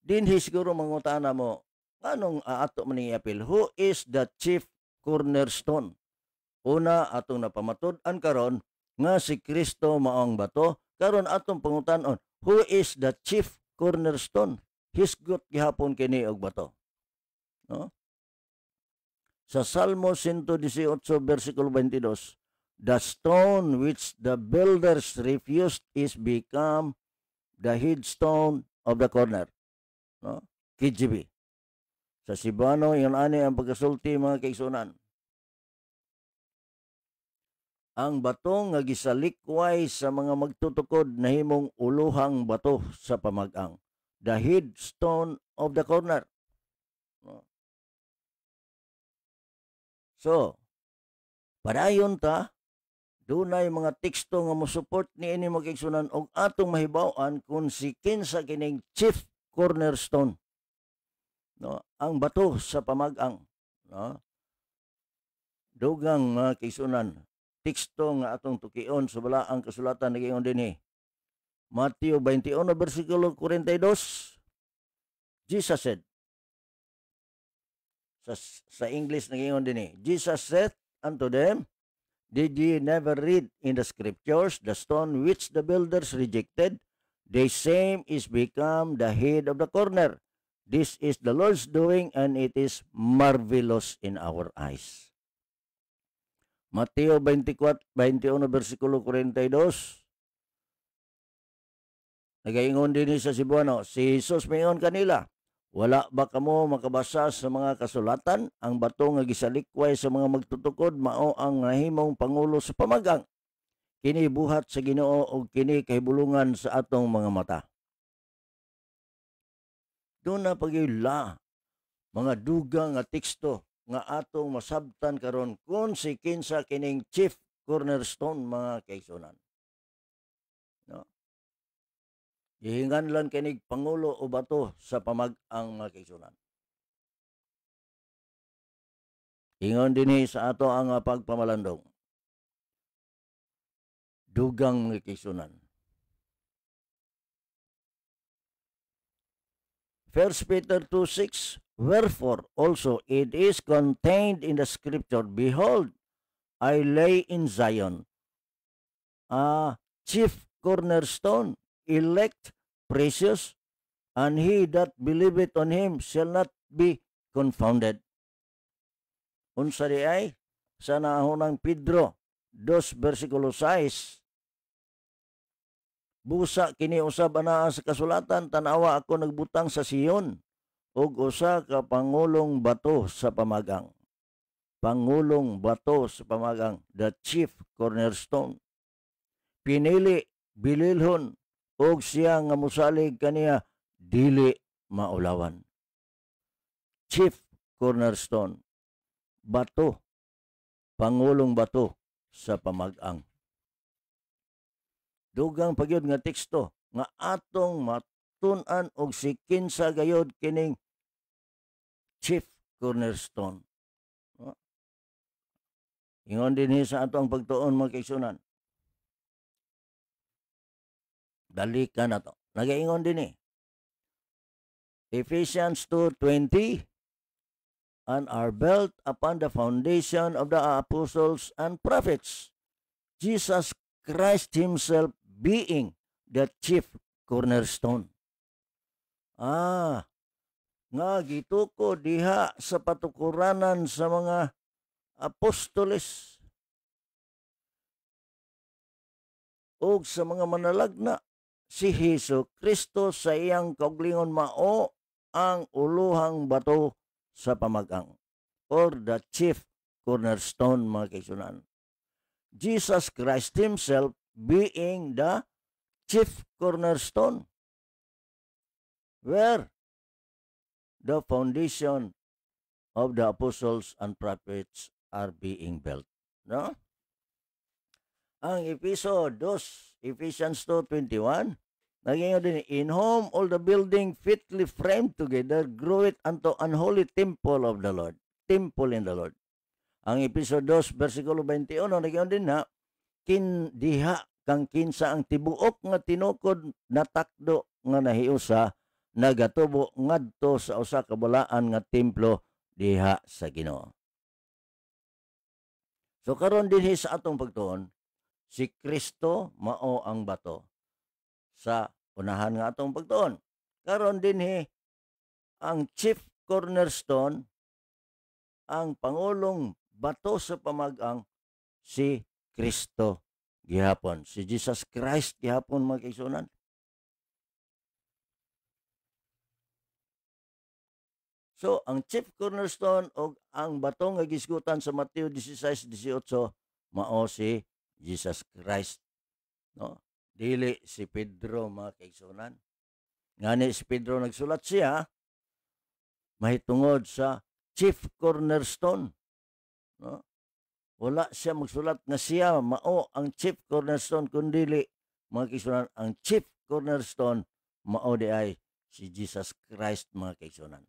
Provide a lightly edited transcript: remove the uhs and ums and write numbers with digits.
Dinhi siguro mangutana mo, anong ato man apil? Who is the chief cornerstone? Una, atong napamatud-an karon nga si Kristo maong bato. Karon atong pangutan-on, who is the chief cornerstone? Hisgot gihapon kini og bato. No? Sa Salmo 118 versikulo 22, the stone which the builders refused is become the headstone of the corner. No? KJB. Sa Cebuano, yun ani ang pagkasulti mga kaigsunan. Ang bato nga gisalikway sa mga magtutukod nahimong uluhang bato sa pamag-ang. The headstone of the corner. So, padayon ta, dunay mga teksto nga mo-support ni ini magigsunan og atong mahibaw-an kung si kinsa kining chief cornerstone. No, ang bato sa pamag-ang. No? Dugang mga kaigsunan, teksto nga atong tukion sa balaang kasulatan nagingon dinhi. Mateo 21 versikulo 42. Jesus said, sa English nagingon dinhi, Jesus said unto them, did ye never read in the scriptures the stone which the builders rejected? The same is become the head of the corner. This is the Lord's doing, and it is marvelous in our eyes. Mateo 24, 21 versikulo 42. Nagaingon din sa Cebuano, si Jesus mayon kanila, wala ba kamo makabasa sa mga kasulatan? Ang bato nga gisalikway sa mga magtutukod mao ang nahimong pangulo sa pamagang. Kini buhat sa Ginoo ug kini kahibulungan sa atong mga mata. Doon na pagila mga dugang nga teksto nga atong masabtan karon kung si kinsa kining chief cornerstone mga kaigsunan. No? Gihinganlan kinig pangulo o bato sa pamag-ang mga kaigsunan. Ingon dinhi sa ato ang pagpamalandong. Dugang mga kaigsunan. 1 Peter 2:6, wherefore also it is contained in the scripture, behold, I lay in Zion a chief cornerstone, elect, precious, and he that believeth on him shall not be confounded. Unsa di ay sa nahunang Pedro 2 versikulo 6, busa kini usab anaa sa kasulatan, tanawa ako nagbutang sa Siyon ug usa ka pangulong bato sa pamagang. Pangulong bato sa pamagang, the chief cornerstone. Pinili, bililhon, ug siya nga musalig kaniya dili maulawan. Chief cornerstone, bato, pangulong bato sa pamagang. Dugang pagyud nga teksto nga atong matun-an og si kinsa gayud kining chief cornerstone. Ingon dinhi sa atong pagtuon mga kaigsunan. Dali ka na to. Nagaingon dinhi. Ephesians 2:20, and are built upon the foundation of the apostles and prophets, Jesus Christ himself being the chief cornerstone. Nga gituko diha sa patukuranan sa mga apostoles ug sa mga manalagna, si Hesus Kristo sa iyang kauglingon mao ang uluhang bato sa pamagang, or the chief cornerstone mga kaigsunan. Jesus Christ himself being the chief cornerstone, where the foundation of the apostles and prophets are being built. No? Ang Ephesians 2:21, naging din, in whom all the building fitly framed together groweth unto unholy temple of the Lord. Temple in the Lord. Ang Episode 2, versikulo 21, naging din na, diha kang kinsa ang tibuok nga tinukod na takdo nga nahiusa nagatubo ngadto sa usa ka balaan nga templo diha sa Ginoo. So karon dinhi sa atong pagtuon, si Kristo mao ang bato sa unahan nga atong pagtuon. Karon dinhi ang chief cornerstone, ang pangulong bato sa pamag-ang, si Kristo gihapon, si Jesus Christ gihapon mga kaigsunan. So ang chief cornerstone o ang bato nga gisgutan sa Mateo 16:18 mao si Jesus Christ, no? Dili si Pedro mga kaigsunan. Ngani si Pedro nagsulat siya mahitungod sa chief cornerstone, no? Wala siya magsulat nga siya mao ang chief cornerstone, kundi mga kaigsunan ang chief cornerstone mao di ay si Jesus Christ mga kaigsunan.